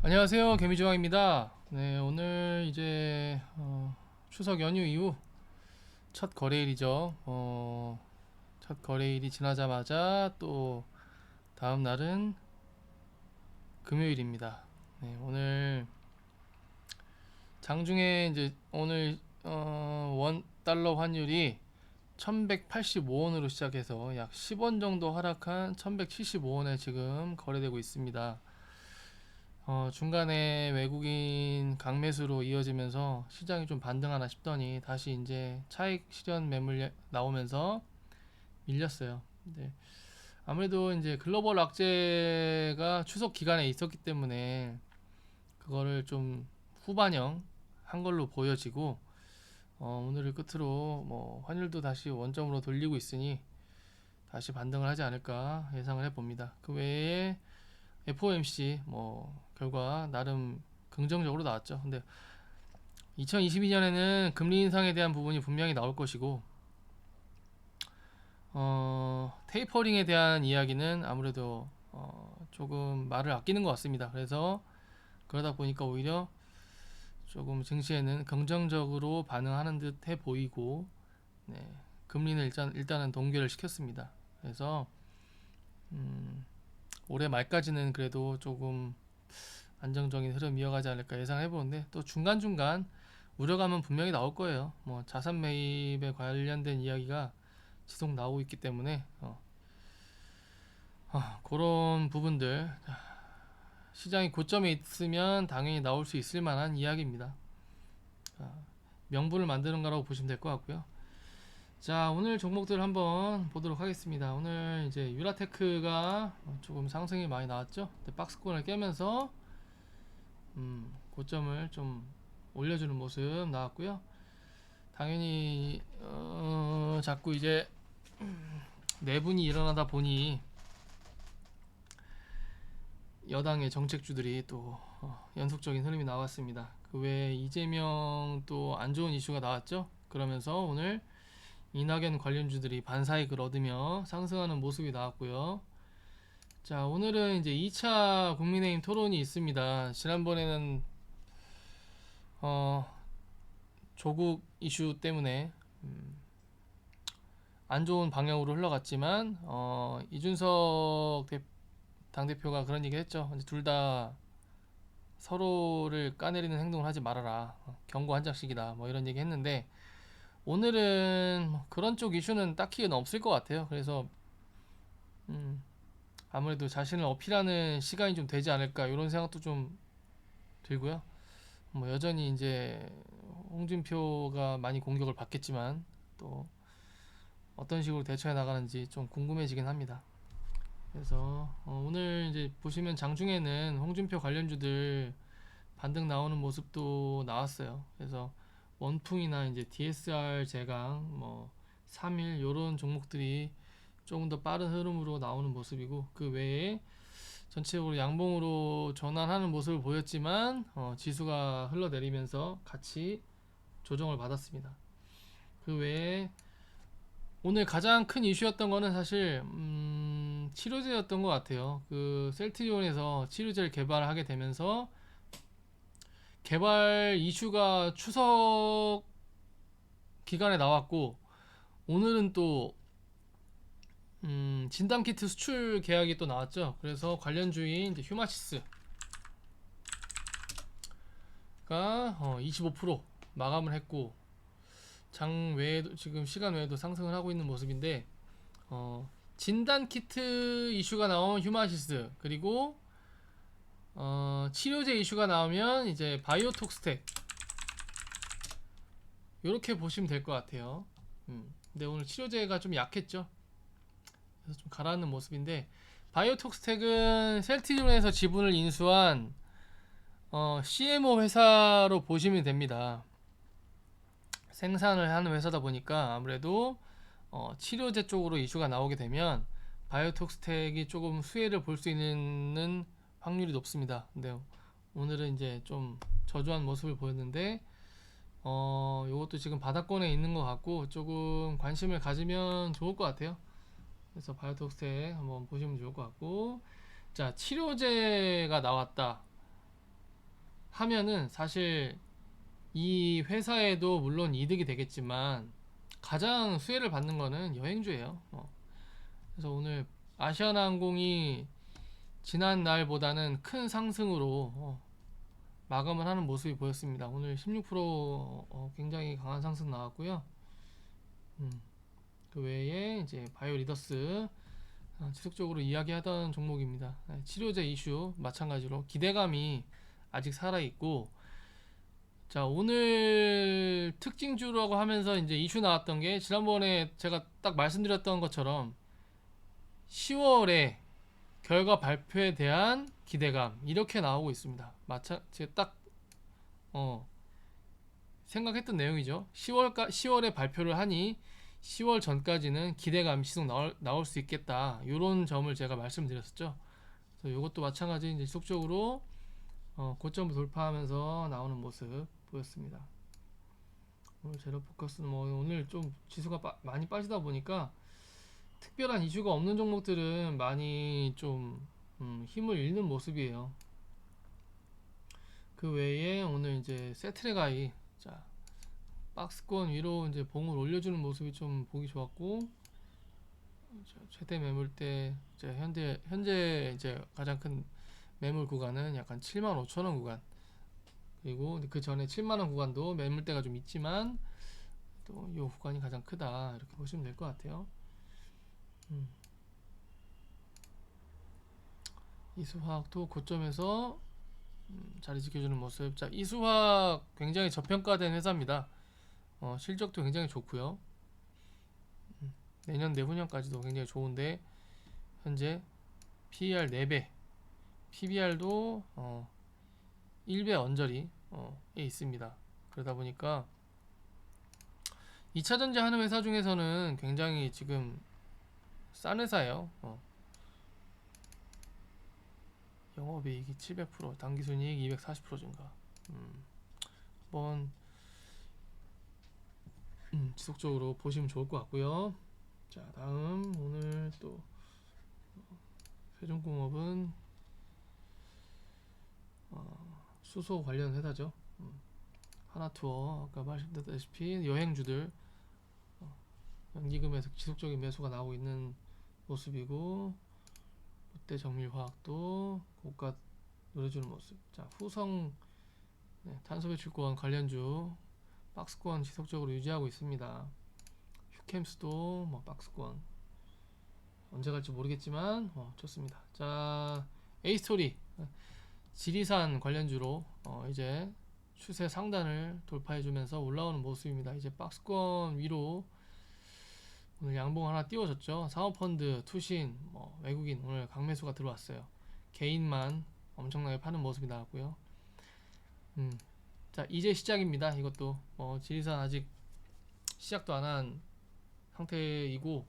안녕하세요, 개미조왕입니다. 네, 오늘 이제 추석 연휴 이후 첫 거래일이죠. 첫 거래일이 지나자마자 또 다음 날은 금요일입니다. 네, 오늘 장중에 이제 오늘 원 달러 환율이 1185원으로 시작해서 약 10원 정도 하락한 1175원에 지금 거래되고 있습니다. 중간에 외국인 강매수로 이어지면서 시장이 좀 반등하나 싶더니 다시 이제 차익 실현 매물 나오면서 밀렸어요. 근데 아무래도 이제 글로벌 악재가 추석 기간에 있었기 때문에 그거를 좀 후반영 한 걸로 보여지고, 오늘을 끝으로 뭐 환율도 다시 원점으로 돌리고 있으니 다시 반등을 하지 않을까 예상을 해봅니다. 그 외에 FOMC 뭐 결과 나름 긍정적으로 나왔죠. 근데 2022년에는 금리 인상에 대한 부분이 분명히 나올 것이고, 테이퍼링에 대한 이야기는 아무래도 조금 말을 아끼는 것 같습니다. 그래서 그러다 보니까 오히려 조금 증시에는 긍정적으로 반응하는 듯 해 보이고, 네, 금리는 일단은 동결을 시켰습니다. 그래서 올해 말까지는 그래도 조금 안정적인 흐름 이어가지 않을까 예상해 보는데, 또 중간중간 우려감은 분명히 나올 거예요. 뭐 자산 매입에 관련된 이야기가 지속 나오고 있기 때문에 그런 부분들, 시장이 고점에 있으면 당연히 나올 수 있을 만한 이야기입니다. 명분을 만드는 거라고 보시면 될 것 같고요. 자, 오늘 종목들 한번 보도록 하겠습니다. 오늘 이제 유라테크가 조금 상승이 많이 나왔죠. 박스권을 깨면서 고점을 좀 올려주는 모습 나왔고요. 당연히 자꾸 이제 내분이 일어나다 보니 여당의 정책주들이 또 연속적인 흐름이 나왔습니다. 그 외에 이재명 또 안 좋은 이슈가 나왔죠. 그러면서 오늘 이낙연 관련주들이 반사이익을 얻으며 상승하는 모습이 나왔고요. 자, 오늘은 이제 2차 국민의힘 토론이 있습니다. 지난번에는 조국 이슈 때문에 안 좋은 방향으로 흘러갔지만, 이준석 당대표가 그런 얘기 했죠. 둘 다 서로를 까내리는 행동을 하지 말아라. 경고 한 장씩이다. 뭐 이런 얘기 했는데, 오늘은 뭐 그런 쪽 이슈는 딱히 없을 것 같아요. 그래서 아무래도 자신을 어필하는 시간이 좀 되지 않을까 이런 생각도 좀 들고요. 뭐 여전히 이제 홍준표가 많이 공격을 받겠지만 또 어떤 식으로 대처해 나가는지 좀 궁금해지긴 합니다. 그래서 오늘 이제 보시면 장중에는 홍준표 관련주들 반등 나오는 모습도 나왔어요. 그래서 원풍이나 이제 DSR 제강, 뭐 3일 이런 종목들이 조금 더 빠른 흐름으로 나오는 모습이고, 그 외에 전체적으로 양봉으로 전환하는 모습을 보였지만 지수가 흘러내리면서 같이 조정을 받았습니다. 그 외에 오늘 가장 큰 이슈였던 거는 사실 치료제였던 것 같아요. 그 셀트리온에서 치료제를 개발하게 되면서 개발 이슈가 추석 기간에 나왔고, 오늘은 또 진단키트 수출 계약이 또 나왔죠. 그래서 관련주인 이제 휴마시스가 25% 마감을 했고, 장 외에도 지금 시간 외에도 상승을 하고 있는 모습인데, 진단키트 이슈가 나온 휴마시스, 그리고 치료제 이슈가 나오면 이제 바이오톡스텍, 이렇게 보시면 될 것 같아요. 근데 오늘 치료제가 좀 약했죠. 그래서 좀 가라앉는 모습인데, 바이오톡스텍은 셀트리온에서 지분을 인수한 CMO 회사로 보시면 됩니다. 생산을 하는 회사다 보니까 아무래도 치료제 쪽으로 이슈가 나오게 되면 바이오톡스텍이 조금 수혜를 볼 수 있는 확률이 높습니다. 근데 오늘은 이제 좀 저조한 모습을 보였는데, 요것도 지금 바닥권에 있는 것 같고 조금 관심을 가지면 좋을 것 같아요. 그래서 바이오톡스텍 한번 보시면 좋을 것 같고, 자, 치료제가 나왔다. 하면은 사실 이 회사에도 물론 이득이 되겠지만 가장 수혜를 받는 거는 여행주예요. 그래서 오늘 아시아나항공이 지난 날보다는 큰 상승으로 마감을 하는 모습이 보였습니다. 오늘 16% 굉장히 강한 상승 나왔고요. 그 외에 이제 바이오리더스 지속적으로 이야기하던 종목입니다. 치료제 이슈 마찬가지로 기대감이 아직 살아있고, 자 오늘 특징주라고 하면서 이제 이슈 나왔던 게 지난번에 제가 딱 말씀드렸던 것처럼 10월에 결과 발표에 대한 기대감 이렇게 나오고 있습니다. 제가 딱 생각했던 내용이죠. 10월에 발표를 하니 10월 전까지는 기대감이 계속 나올 수 있겠다. 이런 점을 제가 말씀드렸었죠. 그래서 이것도 마찬가지 이제 지속적으로 고점을 돌파하면서 나오는 모습 보였습니다. 오늘 제로 포커스는 오늘 좀 지수가 많이 빠지다 보니까 특별한 이슈가 없는 종목들은 많이 좀 힘을 잃는 모습이에요. 그 외에 오늘 이제 세트레가이 자 박스권 위로 이제 봉을 올려주는 모습이 좀 보기 좋았고, 최대 매물대 현재 이제 가장 큰 매물 구간은 약간 75,000원 구간, 그리고 그 전에 7만원 구간도 매물대가 좀 있지만 또 이 구간이 가장 크다 이렇게 보시면 될 것 같아요. 이수화학도 고점에서 자리 지켜주는 모습. 자, 이수화학 굉장히 저평가된 회사입니다. 실적도 굉장히 좋고요. 내년 내후년까지도 굉장히 좋은데 현재 PER 4배, PBR도 1배 언저리에 있습니다. 그러다 보니까 2차전지 하는 회사 중에서는 굉장히 지금 싼 회사예요. 영업이익이 700%, 당기순이익 240% 증가. 한번 지속적으로 보시면 좋을 것 같고요. 자, 다음 오늘 또 세종공업은 수소 관련 회사죠. 하나투어 아까 말씀드렸다시피 여행주들 연기금에서 지속적인 매수가 나오고 있는 모습이고, 롯데정밀화학도 고가 노려주는 모습. 자, 후성 탄소배출권 관련주 박스권 지속적으로 유지하고 있습니다. 휴캠스도 박스권 언제 갈지 모르겠지만 좋습니다. 자, A스토리 지리산 관련주로 이제 추세 상단을 돌파해주면서 올라오는 모습입니다. 이제 박스권 위로 오늘 양봉 하나 띄워졌죠. 사모펀드, 투신, 외국인 오늘 강매수가 들어왔어요. 개인만 엄청나게 파는 모습이 나왔고요. 자, 이제 시작입니다. 이것도 지리산 아직 시작도 안 한 상태이고,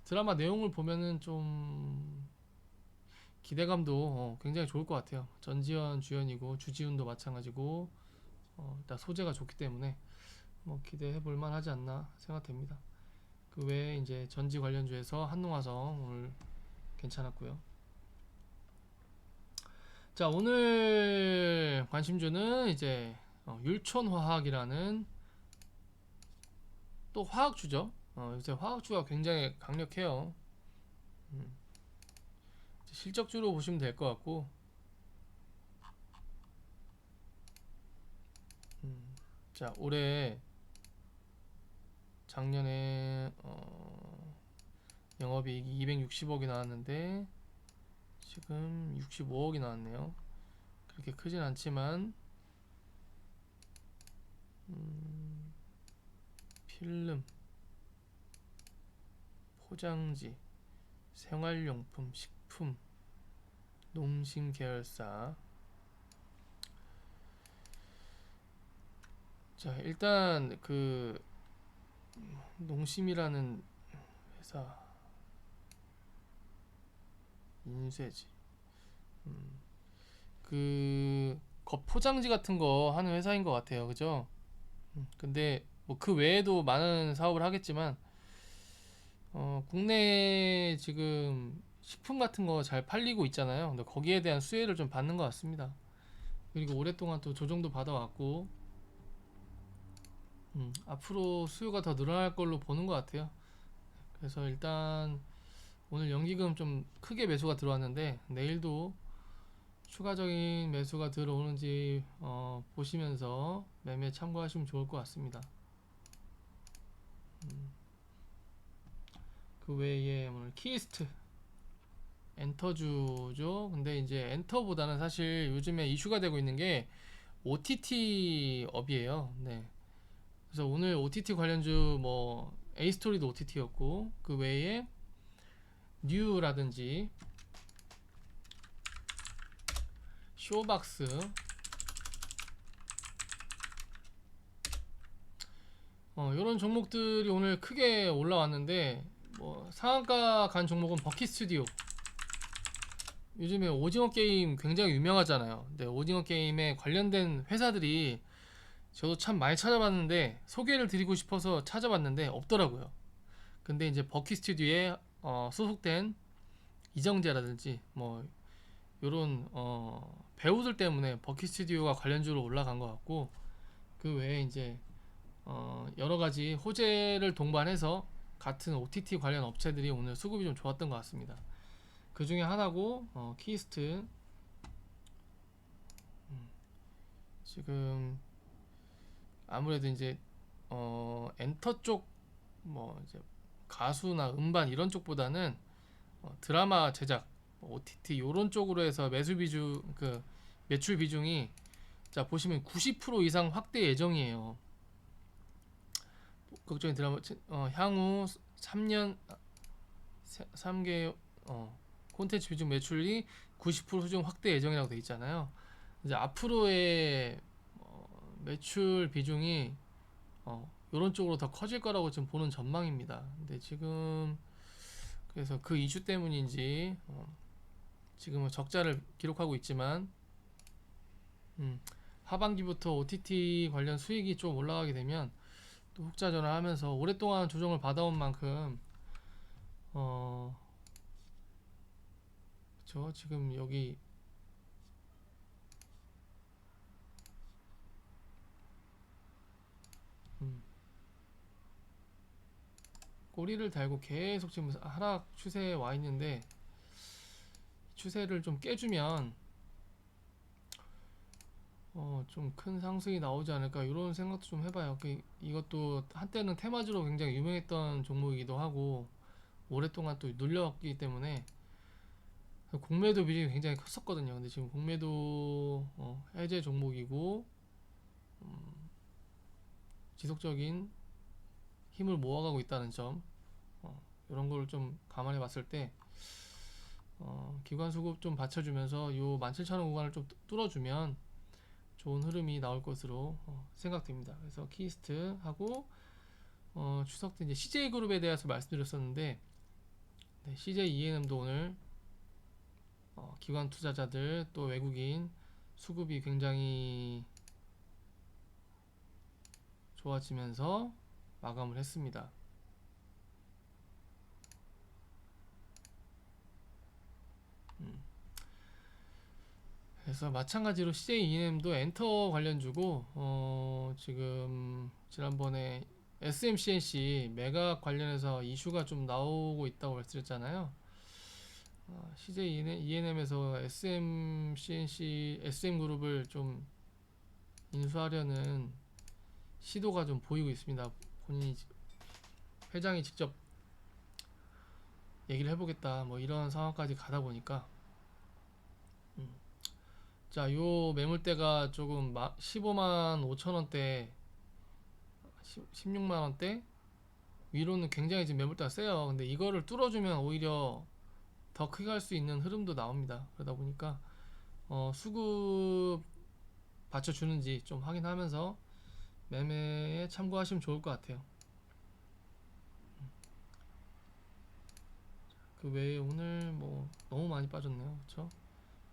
드라마 내용을 보면은 좀 기대감도 굉장히 좋을 것 같아요. 전지현 주연이고 주지훈도 마찬가지고 일단 소재가 좋기 때문에 기대해 볼 만하지 않나 생각됩니다. 그 외에 이제 전지 관련주에서 한농화성 오늘 괜찮았고요. 자, 오늘 관심주는 이제 율촌화학이라는 또 화학주죠. 요새 화학주가 굉장히 강력해요. 실적주로 보시면 될 것 같고, 자, 올해 작년에 영업이익이 260억이 나왔는데 지금 65억이 나왔네요. 그렇게 크진 않지만 필름, 포장지, 생활용품, 식품, 농심 계열사. 자, 일단 그 농심이라는 회사 인쇄지, 그 겉포장지 같은 거 하는 회사인 것 같아요. 그죠? 근데 그 외에도 많은 사업을 하겠지만 국내에 지금 식품 같은 거 잘 팔리고 있잖아요. 근데 거기에 대한 수혜를 좀 받는 것 같습니다. 그리고 오랫동안 또 조정도 받아왔고 앞으로 수요가 더 늘어날 걸로 보는 것 같아요. 그래서 일단 오늘 연기금 좀 크게 매수가 들어왔는데 내일도 추가적인 매수가 들어오는지 보시면서 매매 참고하시면 좋을 것 같습니다. 그 외에 오늘 키이스트 엔터주죠. 근데 이제 엔터보다는 사실 요즘에 이슈가 되고 있는 게 OTT 업이에요. 네. 그래서 오늘 OTT 관련주 뭐 A스토리도 OTT였고 그 외에 뉴라든지 쇼박스 이런 종목들이 오늘 크게 올라왔는데 뭐 상한가 간 종목은 버킷 스튜디오. 요즘에 오징어 게임 굉장히 유명하잖아요. 근데 오징어 게임에 관련된 회사들이 저도 참 많이 찾아봤는데 소개를 드리고 싶어서 찾아봤는데 없더라고요. 근데 이제 버킷 스튜디오에 소속된 이정재라든지 뭐 요런 배우들 때문에 버킷 스튜디오가 관련주로 올라간 것 같고 그 외에 이제 여러 가지 호재를 동반해서 같은 OTT 관련 업체들이 오늘 수급이 좀 좋았던 것 같습니다. 그 중에 하나고 키스트 지금 아무래도 이제 엔터 쪽 뭐 이제 가수나 음반 이런 쪽보다는 드라마 제작 OTT 요런 쪽으로 해서 매출 비중이 자 보시면 90% 이상 확대 예정이에요. 걱정이 드라마 향후 3년 3개 콘텐츠 비중 매출이 90% 수준 확대 예정이라고 돼 있잖아요. 이제 앞으로의 매출 비중이 이런 쪽으로 더 커질 거라고 지금 보는 전망입니다. 근데 지금 그래서 그 이슈 때문인지 지금은 적자를 기록하고 있지만 하반기부터 OTT 관련 수익이 좀 올라가게 되면 또 흑자 전환하면서 오랫동안 조정을 받아온 만큼 그쵸 지금 여기 꼬리를 달고 계속 지금 하락 추세에 와 있는데 추세를 좀 깨주면 좀 큰 상승이 나오지 않을까 이런 생각도 좀 해봐요. 이것도 한때는 테마주로 굉장히 유명했던 종목이기도 하고 오랫동안 또 눌렸기 때문에 공매도 비중이 굉장히 컸었거든요. 근데 지금 공매도 해제 종목이고 지속적인 힘을 모아가고 있다는 점 이런 걸 좀 감안해 봤을 때 기관 수급 좀 받쳐주면서 요 17,000원 구간을 좀 뚫어주면 좋은 흐름이 나올 것으로 생각됩니다. 그래서 키스트 하고 추석 때 이제 CJ그룹에 대해서 말씀드렸었는데 네, CJ ENM도 오늘 기관 투자자들 또 외국인 수급이 굉장히 좋아지면서 마감을 했습니다. 그래서 마찬가지로 CJ ENM도 엔터 관련주고 지금 지난번에 SMCNC 매각 관련해서 이슈가 좀 나오고 있다고 말씀드렸잖아요. CJ ENM에서 SMCNC SM그룹을 좀 인수하려는 시도가 좀 보이고 있습니다. 본인이 회장이 직접 얘기를 해보겠다 뭐 이런 상황까지 가다 보니까 자, 요 매물대가 조금 15만 5천 원대, 16만 원대 위로는 굉장히 지금 매물대가 세요. 근데 이거를 뚫어주면 오히려 더 크게 갈 수 있는 흐름도 나옵니다. 그러다 보니까 수급 받쳐주는지 좀 확인하면서 매매에 참고하시면 좋을 것 같아요. 그 외에 오늘 뭐 너무 많이 빠졌네요. 그쵸?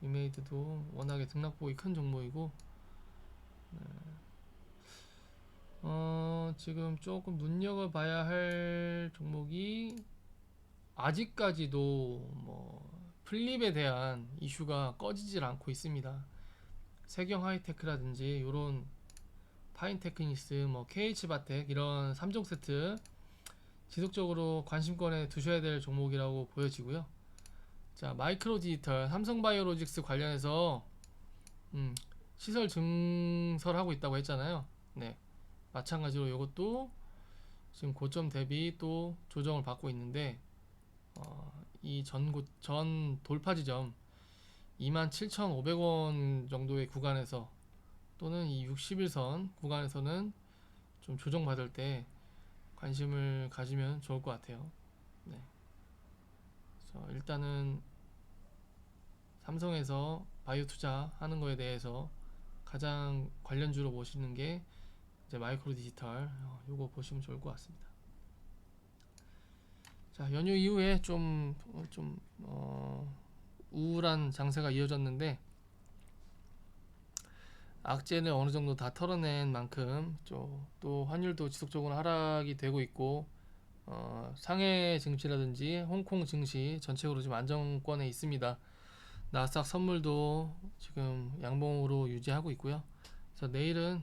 위메이드도 워낙에 등락폭이 큰 종목이고 지금 조금 눈여겨봐야 할 종목이 아직까지도 뭐 플립에 대한 이슈가 꺼지질 않고 있습니다. 세경 하이테크라든지 요런 파인테크니스, 뭐 KH바텍 이런 3종 세트 지속적으로 관심권에 두셔야 될 종목이라고 보여지고요. 자, 마이크로 디지털, 삼성바이오로직스 관련해서 시설 증설하고 있다고 했잖아요. 네, 마찬가지로 이것도 지금 고점 대비 또 조정을 받고 있는데 이 전 돌파 지점 27,500원 정도의 구간에서 또는 이 60일선 구간에서는 좀 조정받을 때 관심을 가지면 좋을 것 같아요. 네. 그래서 일단은 삼성에서 바이오 투자하는 거에 대해서 가장 관련주로 보시는 게 이제 마이크로 디지털 요거 보시면 좋을 것 같습니다. 자, 연휴 이후에 좀 우울한 장세가 이어졌는데 악재는 어느 정도 다 털어낸 만큼 또 환율도 지속적으로 하락이 되고 있고 상해 증시라든지 홍콩 증시 전체적으로 좀 안정권에 있습니다. 나스닥 선물도 지금 양봉으로 유지하고 있고요. 그래서 내일은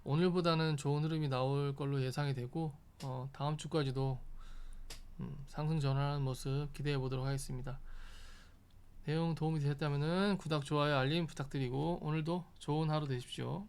오늘보다는 좋은 흐름이 나올 걸로 예상이 되고 다음 주까지도 상승 전환하는 모습 기대해 보도록 하겠습니다. 내용 도움이 되셨다면 구독, 좋아요, 알림 부탁드리고 오늘도 좋은 하루 되십시오.